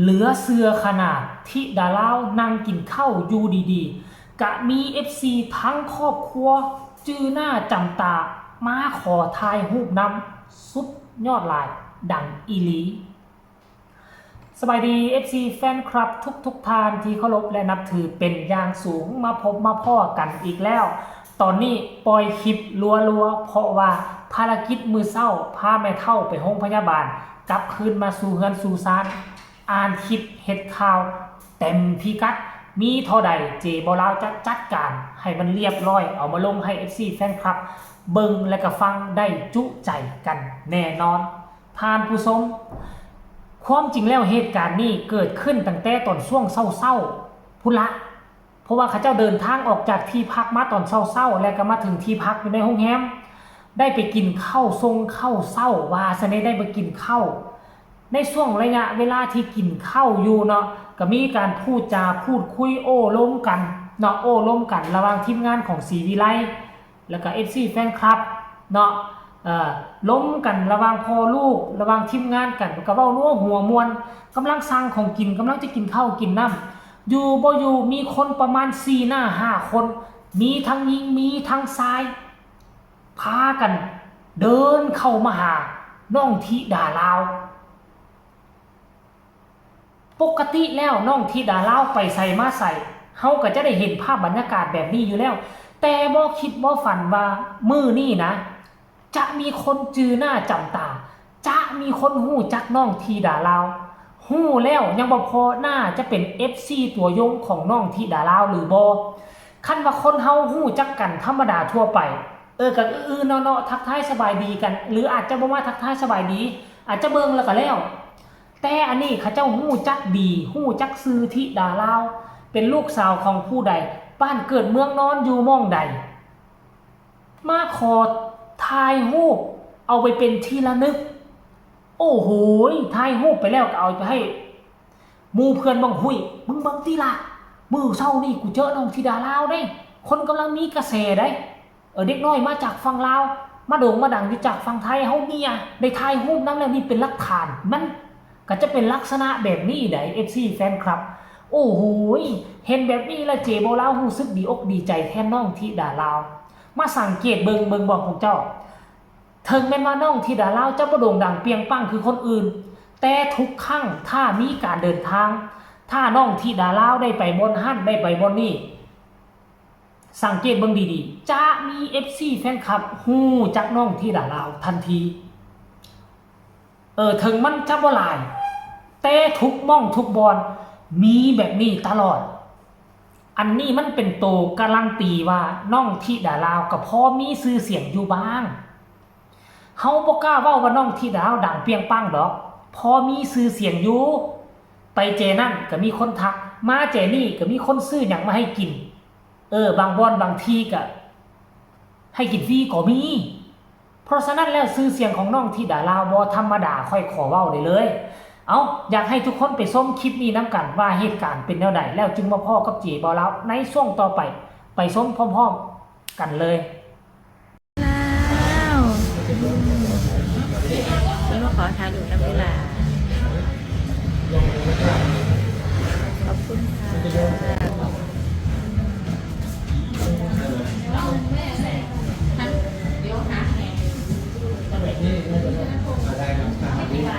เหลือเสือขนาดที่ดาลาวนั่งกินข้าวอยู่ดีๆกะมี FC ทั้งครอบครัวจื้อหน้าจำตามาขอถ่ายรูปนำสุดยอดหลายดังอีหลีสบายดี FC แฟนคลับทุกท่านที่เคารพและนับถือเป็นอย่างสูงมาพบมาพ่อกันอีกแล้วตอนนี้ปล่อยคลิปรัวๆเพราะว่าภารกิจมือเศร้าพาแม่เฒ่าไปโรงพยาบาลกลับคืนมาสู่เฮือนสู่ศาลอ่านคลิปเฮ็ดข่าวเต็มพิกัดมีเท่าใดเจบ่ลาวจะจัดการให้มันเรียบร้อยเอามาลงให้ FC แฟนคลับเบิ่งและก็ฟังได้จุใจกันแน่นอนท่านผู้ชมความจริงแล้วเหตุการณ์นี้เกิดขึ้นตั้งแต่ตอนช่วงเศร้าๆพุ่นละเพราะว่าเขาเจ้าเดินทางออกจากที่พักมาตอนเศร้าๆแล้วก็มาถึงที่พักอยู่ในโรงแรมได้ไปกินข้าวทรงข้าวเศร้าว่าซะได้ไปกินข้าวในช่วงระยะเวลาที่กินข้าวอยู่เนาะก็มีการพูดจาพูดคุยโอ้ล้มกันเนาะโอ้ล้มกันระหว่างทีมงานของศรีวิไลแล้วก็ FC แฟนคลับเนาะล้มกันระหว่างพ่อลูกระหว่างทีมงานกันก็เว้านัวหัวมวนกำลังสั่งของกินกำลังจะกินข้าวกินน้ำอยู่บ่อยู่มีคนประมาณ4 หน้า 5 คนมีทั้งหญิงมีทั้งชายพากันเดินเข้ามาหาน้องธิดาลาวปกติแล้วน้องธิดาลาวไปใส่มาใส่เฮาก็จะได้เห็นภาพบรรยากาศแบบนี้อยู่แล้วแต่บ่คิดบ่ฝันว่ามื้อนี้นะจะมีคนจือหน้าจำตาจะมีคนหู้จักน้องธิดาลาวหู้แล้วยังบ่พอน่าจะเป็น FC ตัวยงของน้องธิดาลาวหรือบ่คันว่าคนเฮาหู้จักกันธรรมดาทั่วไปก็เนาะทักทายสบายดีกันหรืออาจจะบ่ว่าทักทายสบายดีอาจจะเบิ่งแล้วก็แล้วแต่อันนี้เขาเจ้าหู้จักดีหู้จักชื่อธิดาลาวเป็นลูกสาวของผู้ใดบ้านเกิดเมืองนอนอยู่ม่องใดมาขอถ่ายรูปเอาไปเป็นที่ระลึกโอ้โหถ่ายรูปไปแล้วก็เอาไปให้หมู่เพื่อนบังหุยมึงบังติล่ะมื้อเช้านี่กูเจอน้องธิดาลาวได้คนกำลังมีกระแสได้เด็กน้อยมาจากฝั่งลาวมาโด่งมาดังอยู่จากฝั่งไทยเฮาเนี่ยได้ถ่ายรูปนำแล้วนี่เป็นหลักฐานมันก็จะเป็นลักษณะแบบนี้ได้ FC แฟนคลับโอ้โหเห็นแบบนี้แล้วเจบ่ลาวรู้สึกดีอกดีใจแทนน้องธิดาลาวมาสังเกตเบิ่งบอกของเจ้าถึงแม้ว่าน้องธิดาลาวจะบ่โด่งดังเปียงปังคือคนอื่นแต่ทุกครั้งถ้ามีการเดินทางถ้าน้องธิดาลาวได้ไปบนหั่นได้ไปบนนี่สังเกตเบิ่งดีๆจะมี FC แฟนคลับฮู้จักน้องธิดาลาวทันทีถึงมันจะบ่หลายแต่ทุกม่องทุกบอลมีแบบนี้ตลอดอันนี้มันเป็นโตการันตีว่าน้องธิดาลาวก็พอมีชื่อเสียงอยู่บ้างเฮาบ่กล้าเว้าว่าน้องธิดาลาวดังเปียงปังดอกพอมีชื่อเสียงอยู่ไปเจนั่นก็มีคนทักมาเจนี่ก็มีคนซื้อหยังมาให้กินบางบอนบางทีก็ให้กินฟรีก็มีเพราะฉะนั้นแล้วชื่อเสียงของน้องธิดาลาวบ่ธรรมดาค่อยขอเว้าได้เลยอยากให้ทุกคนไปชมคลิปนี้นำกันว่าเหตุการณ์เป็นแนวใดแล้วจึงมาพ่อกับเจบ่ลาวในช่วงต่อไปชมพร้อมๆกันเลยแล้วคุณมาขอถ่ายรูปน้ำเวลาขอบคุณค่ะ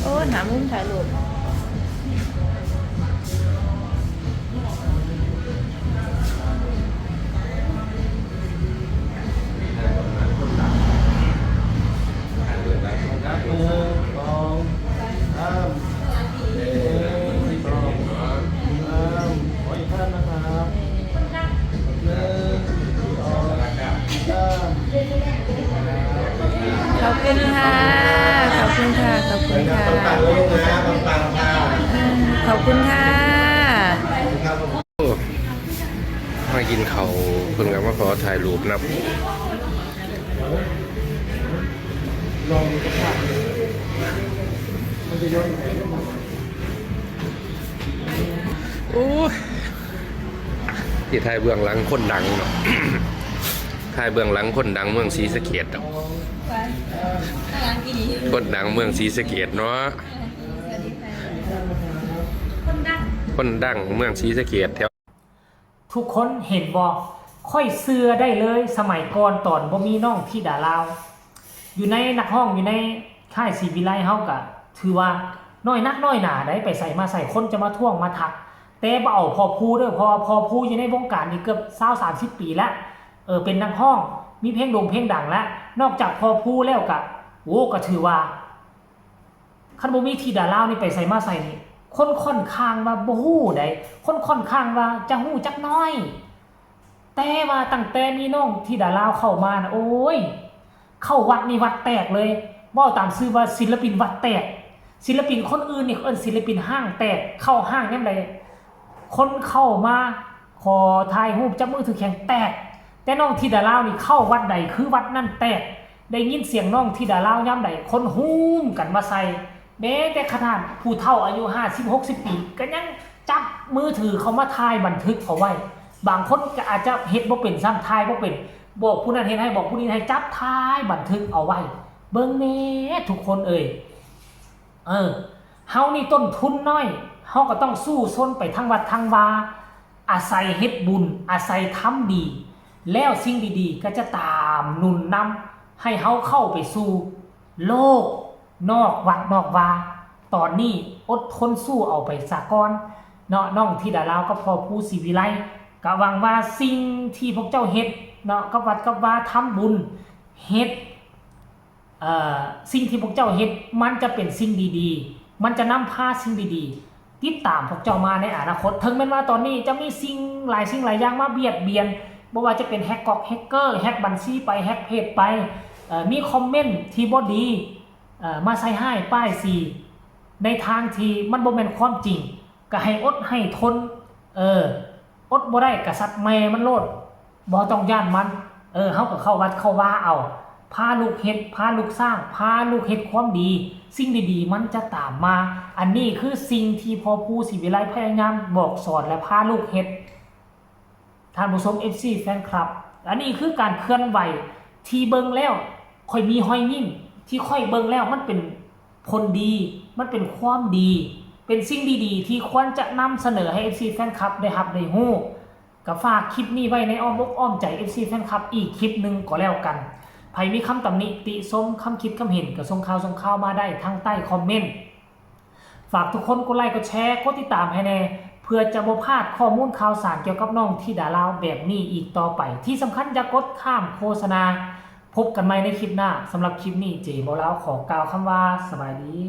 โอ้หามุมถ่ายรูปขอบคุณค่ะขอบคุณค่ะขอบคุณค่ะขอบคุณค่ะมากินเขาเพิ่งกับว่าขอถ่ายรูปนะโอ้ที่ถ่ายเบื้องหลังคนดังเนาะถ่ายเบื้องหลังคนดังเมืองศรีสะเกษเนาะ คนดังเมืองศรีสะเกษเนาะคนดังเมืองศรีสะเกษแถว ทุกคนเห็นบ่ค่อยเสื้อได้เลยสมัยก่อนตอนบ่มีน้องที่ดาลาวอยู่ในนักห้องอยู่ในค่ายศรีวิไลเฮาก็ถือว่าน้อยนักน้อยหนาได้ไปใส่มาใส่คนจะมาท่วงมาทักแต่บ่เอาพอพูเด้อพอพูอยู่ในวงการนี่เกือบ20-30 ปีแล้วเป็นนักห้องมีเพลงเพลงดังแล้วนอกจากพอพูแล้วก็โอ้ก็ถือว่าคันบ่มีที่ดาลาวนี่ไปใส่มาใส่นี่คนค่อนข้างว่าบ่ฮู้ได้คนค่อนข้างว่าจะฮู้จักน้อยแต่ว่าตั้งแต่มีน้องที่ดาลาวเข้ามานะโอ้ยเข้าวัดนี่วัดแตกเลยว่าตามชื่อว่าศิลปินวัดแตกศิลปินคนอื่นนี่เอิ้นศิลปินห้างแตกเข้าห้างยามใดคนเข้ามาขอถ่ายรูปจับมือถือแข็งแตกแต่น้องที่ดาลาวนี่เข้าวัดใดคือวัดนั่นแตกได้ยินเสียงน้องที่ดาลาวยามใดคนฮู้มกันมาใส่แม้แต่ขนาดผู้เฒ่าอายุ50-60 ปีก็ยังจับมือถือเขามาถ่ายบันทึกเอาไว้บางคนก็อาจจะเฮ็ดบ่เป็นซ้ำถ่ายบ่เป็นบอกผู้นั้นเฮ็ดให้บอกผู้นี้ให้จับถ่ายบันทึกเอาไว้เบิ่งแน่ทุกคนเฮานี่ต้นทุนน้อยเฮาก็ต้องสู้ซนไปทั้งวัดทั้งวาอาศัยเฮ็ดบุญอาศัยทำดีแล้วสิ่งดีๆก็จะตามหนุนนำให้เฮาเข้าไปสู่โลกนอกวัดนอกวาตอนนี้อดทนสู้เอาไปซะก่อนเนาะน้องที่ดาลาวก็พอผู้ศรีวิไลก็หวังว่าสิ่งที่พวกเจ้าเฮ็ดเนาะกับวัดกับวาทำบุญเฮ็ดสิ่งที่พวกเจ้าเฮ็ดมันจะเป็นสิ่งดีๆมันจะนำพาสิ่งดีๆติดตามพวกเจ้ามาในอนาคตถึงแม้ว่าตอนนี้จะมีสิ่งหลายอย่างมาเบียดเบียนบ่ว่าจะเป็นแฮกเกอร์แฮกบัญชีไปแฮกเพจไปมีคอมเมนต์ที่บ่ดีมาใส่ให้ป้ายสีในทางที่มันบ่แม่นความจริงก็ให้อดให้ทนอดบ่ได้ก็สัตว์แม่มันโลดบ่ต้องย่านมันเฮาก็เข้าวัดเข้าว่าเอาพาลูกเฮ็ดพาลูกสร้างพาลูกเฮ็ดความดีสิ่งดีๆมันจะตามมาอันนี้คือสิ่งที่พ่อปู่ศรีวิไลพยายามบอกสอนและพาลูกเฮ็ดท่านผู้ชม FC แฟนคลับอันนี้คือการเคลื่อนไหวที่เบิ่งแล้วค่อยมีห้อยยิ้มที่ค่อยเบิ่งแล้วมันเป็นผลดีมันเป็นความดีเป็นสิ่งดีๆที่ควรจะนำเสนอให้ FC แฟนคลับได้รับได้ฮู้ก็ฝากคลิปนี้ไว้ในอ้อมอกอ้อมใจ FC แฟนคลับอีกคลิปนึงก็แล้วกันใครมีคำตำหนิติชมคำคิดคำเห็นก็ส่งข่าวมาได้ทางใต้คอมเมนต์ฝากทุกคนกดไลค์กดแชร์กดติดตามให้แน่เพื่อจะบ่พลาดข้อมูลข่าวสารเกี่ยวกับน้องที่ดาลาวแบบนี้อีกต่อไปที่สำคัญอย่ากดข้ามโฆษณาพบกันใหม่ในคลิปหน้าสำหรับคลิปนี้เจบ่ลาวขอกล่าวคำว่าสบายดี